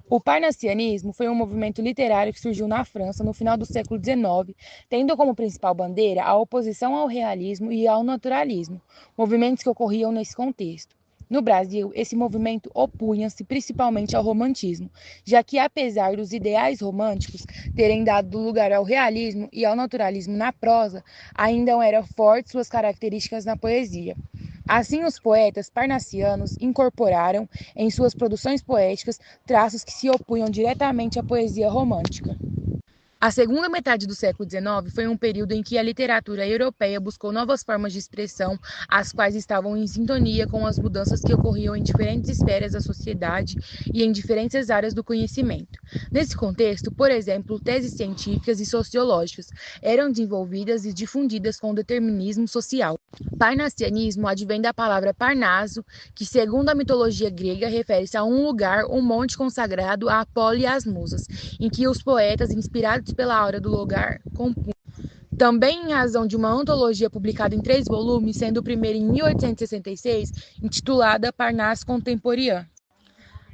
O parnassianismo foi um movimento literário que surgiu na França no final do século XIX, tendo como principal bandeira a oposição ao realismo e ao naturalismo, movimentos que ocorriam nesse contexto. No Brasil, esse movimento opunha-se principalmente ao romantismo, já que, apesar dos ideais românticos terem dado lugar ao realismo e ao naturalismo na prosa, ainda eram fortes suas características na poesia. Assim, os poetas parnassianos incorporaram em suas produções poéticas traços que se opunham diretamente à poesia romântica. A segunda metade do século XIX foi um período em que a literatura europeia buscou novas formas de expressão, as quais estavam em sintonia com as mudanças que ocorriam em diferentes esferas da sociedade e em diferentes áreas do conhecimento. Nesse contexto, por exemplo, teses científicas e sociológicas eram desenvolvidas e difundidas com o determinismo social. Parnassianismo advém da palavra Parnaso, que, segundo a mitologia grega, refere-se a um lugar, um monte consagrado a Apolo e às musas, em que os poetas, inspirados pela aura do lugar, compunham. Também em razão de uma antologia publicada em 3 volumes, sendo o primeiro em 1866, intitulada Parnasse Contemporânea.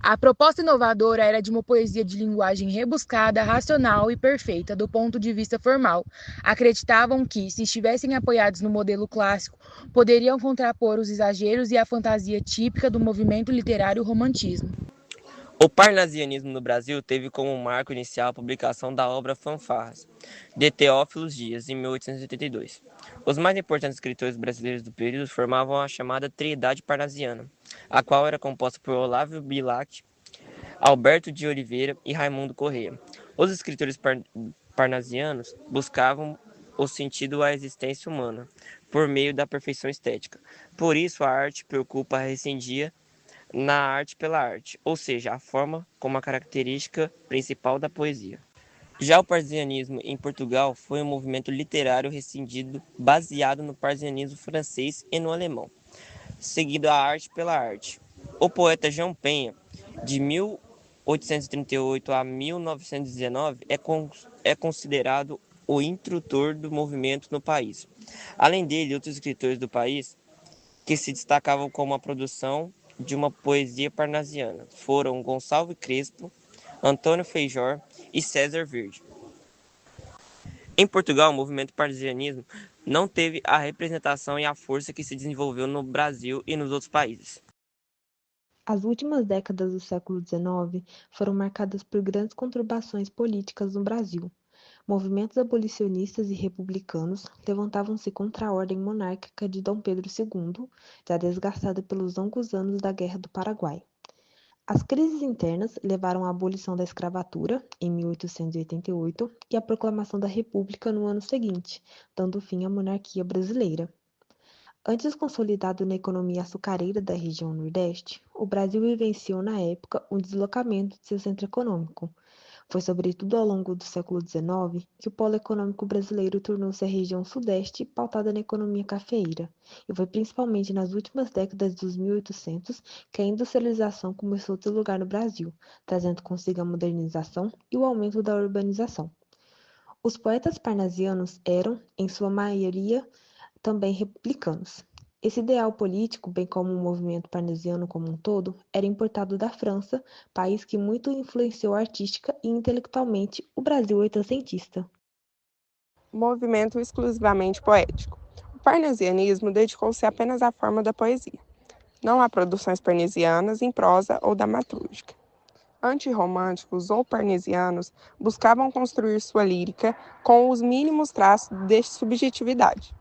A proposta inovadora era de uma poesia de linguagem rebuscada, racional e perfeita do ponto de vista formal. Acreditavam que, se estivessem apoiados no modelo clássico, poderiam contrapor os exageros e a fantasia típica do movimento literário romantismo. O parnasianismo no Brasil teve como marco inicial a publicação da obra Fanfarras, de Teófilo Dias, em 1882. Os mais importantes escritores brasileiros do período formavam a chamada Triedade Parnasiana, a qual era composta por Olavo Bilac, Alberto de Oliveira e Raimundo Corrêa. Os escritores parnasianos buscavam o sentido à existência humana, por meio da perfeição estética. Por isso, a arte preocupa rescindia na arte pela arte, ou seja, a forma como a característica principal da poesia. Já o parnasianismo em Portugal foi um movimento literário rescindido baseado no parnasianismo francês e no alemão, seguido a arte pela arte. O poeta João Penha, de 1838 a 1919, é considerado o introdutor do movimento no país. Além dele, outros escritores do país que se destacavam como a produção de uma poesia parnasiana foram Gonçalves Crespo, Antônio Feijó e César Verde. Em Portugal, o movimento parnasianismo não teve a representação e a força que se desenvolveu no Brasil e nos outros países. As últimas décadas do século XIX foram marcadas por grandes conturbações políticas no Brasil. Movimentos abolicionistas e republicanos levantavam-se contra a ordem monárquica de Dom Pedro II, já desgastada pelos longos anos da Guerra do Paraguai. As crises internas levaram à abolição da escravatura, em 1888, e à proclamação da República no ano seguinte, dando fim à monarquia brasileira. Antes consolidado na economia açucareira da região Nordeste, o Brasil vivenciou na época um deslocamento de seu centro econômico. Foi sobretudo ao longo do século XIX que o polo econômico brasileiro tornou-se a região Sudeste pautada na economia cafeeira, e foi principalmente nas últimas décadas dos 1800 que a industrialização começou a ter lugar no Brasil, trazendo consigo a modernização e o aumento da urbanização. Os poetas parnasianos eram, em sua maioria, também republicanos. Esse ideal político, bem como o movimento parnasiano como um todo, era importado da França, país que muito influenciou artística e intelectualmente o Brasil oitocentista. Movimento exclusivamente poético. O parnasianismo dedicou-se apenas à forma da poesia. Não há produções parnasianas em prosa ou dramatúrgica. Antirromânticos ou parnasianos buscavam construir sua lírica com os mínimos traços de subjetividade.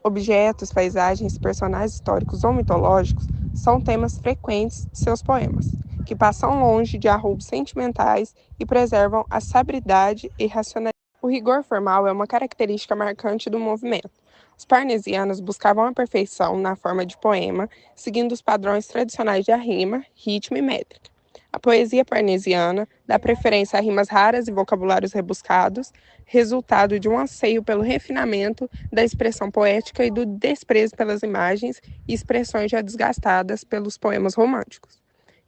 Objetos, paisagens, personagens históricos ou mitológicos são temas frequentes de seus poemas, que passam longe de arroubos sentimentais e preservam a sabridade e racionalidade. O rigor formal é uma característica marcante do movimento. Os parnasianos buscavam a perfeição na forma de poema, seguindo os padrões tradicionais de rima, ritmo e métrica. A poesia parnasiana dá preferência a rimas raras e vocabulários rebuscados, resultado de um anseio pelo refinamento da expressão poética e do desprezo pelas imagens e expressões já desgastadas pelos poemas românticos.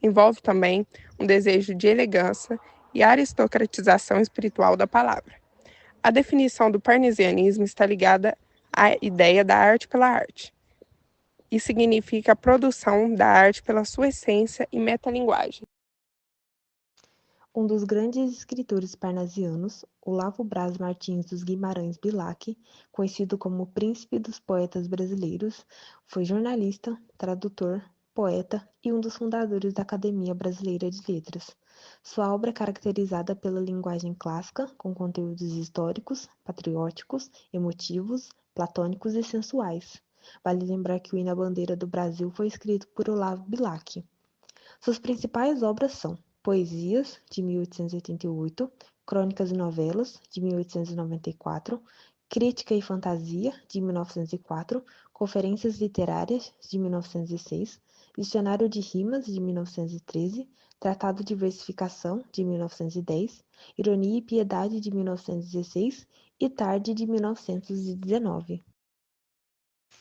Envolve também um desejo de elegância e aristocratização espiritual da palavra. A definição do parnasianismo está ligada à ideia da arte pela arte, e significa a produção da arte pela sua essência e metalinguagem. Um dos grandes escritores parnasianos, Olavo Braz Martins dos Guimarães Bilac, conhecido como o Príncipe dos Poetas Brasileiros, foi jornalista, tradutor, poeta e um dos fundadores da Academia Brasileira de Letras. Sua obra é caracterizada pela linguagem clássica, com conteúdos históricos, patrióticos, emotivos, platônicos e sensuais. Vale lembrar que o hino à bandeira do Brasil foi escrito por Olavo Bilac. Suas principais obras são Poesias, de 1888, Crônicas e Novelas, de 1894, Crítica e Fantasia, de 1904, Conferências Literárias, de 1906, Dicionário de Rimas, de 1913, Tratado de Versificação, de 1910, Ironia e Piedade, de 1916 e Tarde, de 1919.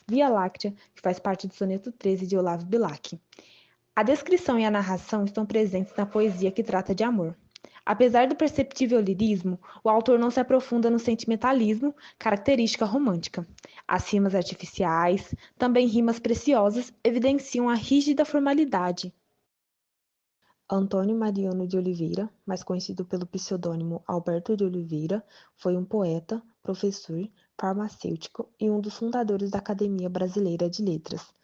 Via Láctea, que faz parte do soneto 13 de Olavo Bilac. A descrição e a narração estão presentes na poesia que trata de amor. Apesar do perceptível lirismo, o autor não se aprofunda no sentimentalismo, característica romântica. As rimas artificiais, também rimas preciosas, evidenciam a rígida formalidade. Antônio Mariano de Oliveira, mais conhecido pelo pseudônimo Alberto de Oliveira, foi um poeta, professor, farmacêutico e um dos fundadores da Academia Brasileira de Letras.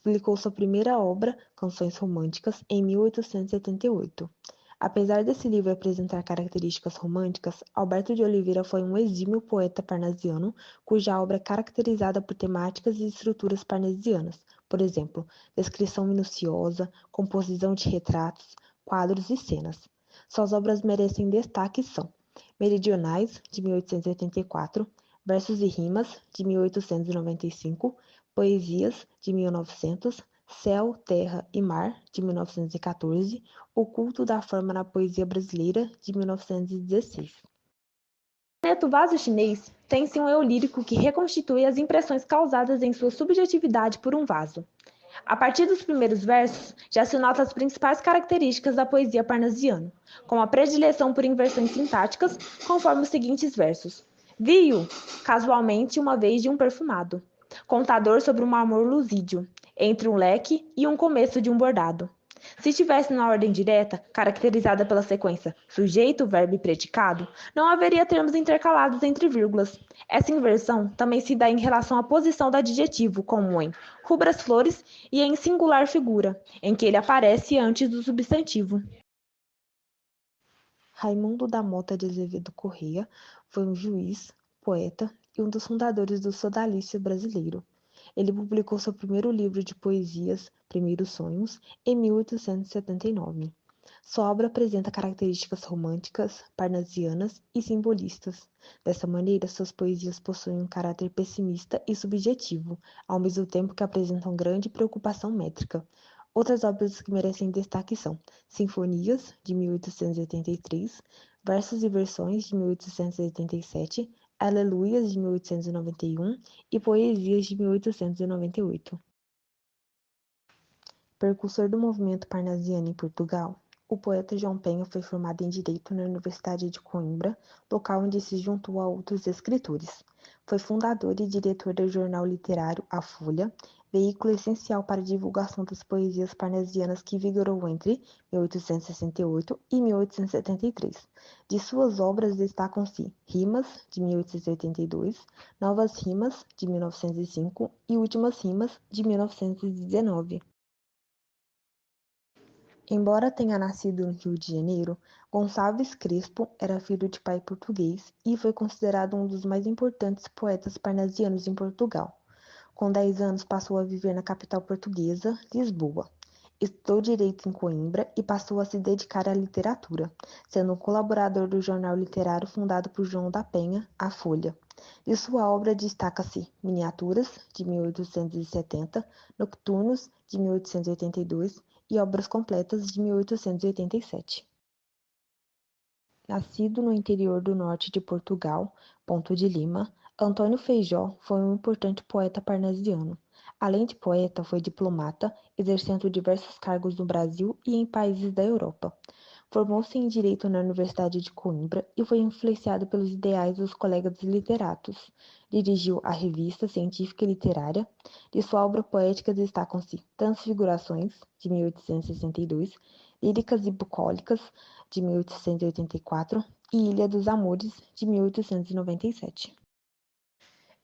Publicou sua primeira obra, Canções Românticas, em 1878. Apesar desse livro apresentar características românticas, Alberto de Oliveira foi um exímio poeta parnasiano, cuja obra é caracterizada por temáticas e estruturas parnasianas, por exemplo, descrição minuciosa, composição de retratos, quadros e cenas. Suas obras merecem destaque são Meridionais, de 1884, Versos e Rimas, de 1895, Poesias, de 1900, Céu, Terra e Mar, de 1914, O Culto da Forma na Poesia Brasileira, de 1916. O soneto vaso chinês tem-se um eu lírico que reconstitui as impressões causadas em sua subjetividade por um vaso. A partir dos primeiros versos, já se nota as principais características da poesia parnasiana, com a predileção por inversões sintáticas, conforme os seguintes versos. Vi-o, casualmente, uma vez de um perfumado, contador sobre um amor lusídio, entre um leque e um começo de um bordado. Se estivesse na ordem direta, caracterizada pela sequência sujeito, verbo e predicado, não haveria termos intercalados entre vírgulas. Essa inversão também se dá em relação à posição do adjetivo, como em rubras flores e em singular figura, em que ele aparece antes do substantivo. Raimundo da Mota de Azevedo Corrêa foi um juiz, poeta e um dos fundadores do sodalício brasileiro. Ele publicou seu primeiro livro de poesias, Primeiros Sonhos, em 1879. Sua obra apresenta características românticas, parnasianas e simbolistas. Dessa maneira, suas poesias possuem um caráter pessimista e subjetivo, ao mesmo tempo que apresentam grande preocupação métrica. Outras obras que merecem destaque são Sinfonias, de 1883, Versos e Versões, de 1887, Aleluias, de 1891 e Poesias, de 1898. Precursor do movimento parnasiano em Portugal, o poeta João Penha foi formado em Direito na Universidade de Coimbra, local onde se juntou a outros escritores. Foi fundador e diretor do jornal literário A Folha, veículo essencial para a divulgação das poesias parnasianas que vigorou entre 1868 e 1873. De suas obras destacam-se Rimas, de 1882, Novas Rimas, de 1905 e Últimas Rimas, de 1919. Embora tenha nascido no Rio de Janeiro, Gonçalves Crespo era filho de pai português e foi considerado um dos mais importantes poetas parnasianos em Portugal. Com 10 anos passou a viver na capital portuguesa, Lisboa. Estudou Direito em Coimbra e passou a se dedicar à literatura, sendo um colaborador do jornal literário fundado por João da Penha, A Folha. De sua obra destaca-se Miniaturas, de 1870, Nocturnos, de 1882 e Obras Completas, de 1887. Nascido no interior do norte de Portugal, Ponto de Lima, Antônio Feijó foi um importante poeta parnasiano. Além de poeta, foi diplomata, exercendo diversos cargos no Brasil e em países da Europa. Formou-se em Direito na Universidade de Coimbra e foi influenciado pelos ideais dos colegas literatos. Dirigiu a Revista Científica e Literária. De sua obra poética destacam-se Transfigurações, de 1862, Líricas e Bucólicas, de 1884, e Ilha dos Amores, de 1897.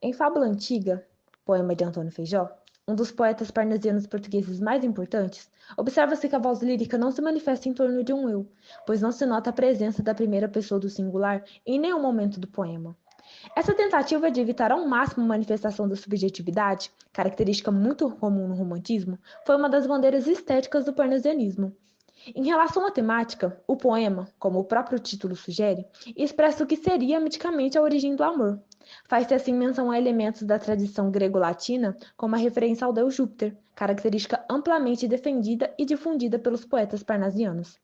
Em Fábula Antiga, poema de Antônio Feijó, um dos poetas parnasianos portugueses mais importantes, observa-se que a voz lírica não se manifesta em torno de um eu, pois não se nota a presença da primeira pessoa do singular em nenhum momento do poema. Essa tentativa de evitar ao máximo a manifestação da subjetividade, característica muito comum no romantismo, foi uma das bandeiras estéticas do parnasianismo. Em relação à temática, o poema, como o próprio título sugere, expressa o que seria miticamente a origem do amor. Faz-se assim menção a elementos da tradição grego-latina, como a referência ao deus Júpiter, característica amplamente defendida e difundida pelos poetas parnasianos.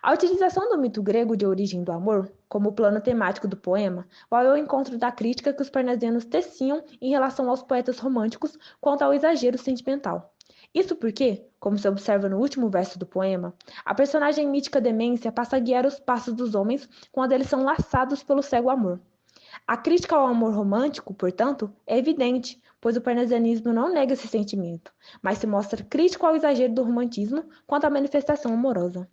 A utilização do mito grego de origem do amor, como plano temático do poema, vai ao encontro da crítica que os parnasianos teciam em relação aos poetas românticos quanto ao exagero sentimental. Isso porque, como se observa no último verso do poema, a personagem mítica Demência passa a guiar os passos dos homens quando eles são laçados pelo cego amor. A crítica ao amor romântico, portanto, é evidente, pois o parnasianismo não nega esse sentimento, mas se mostra crítico ao exagero do romantismo quanto à manifestação amorosa.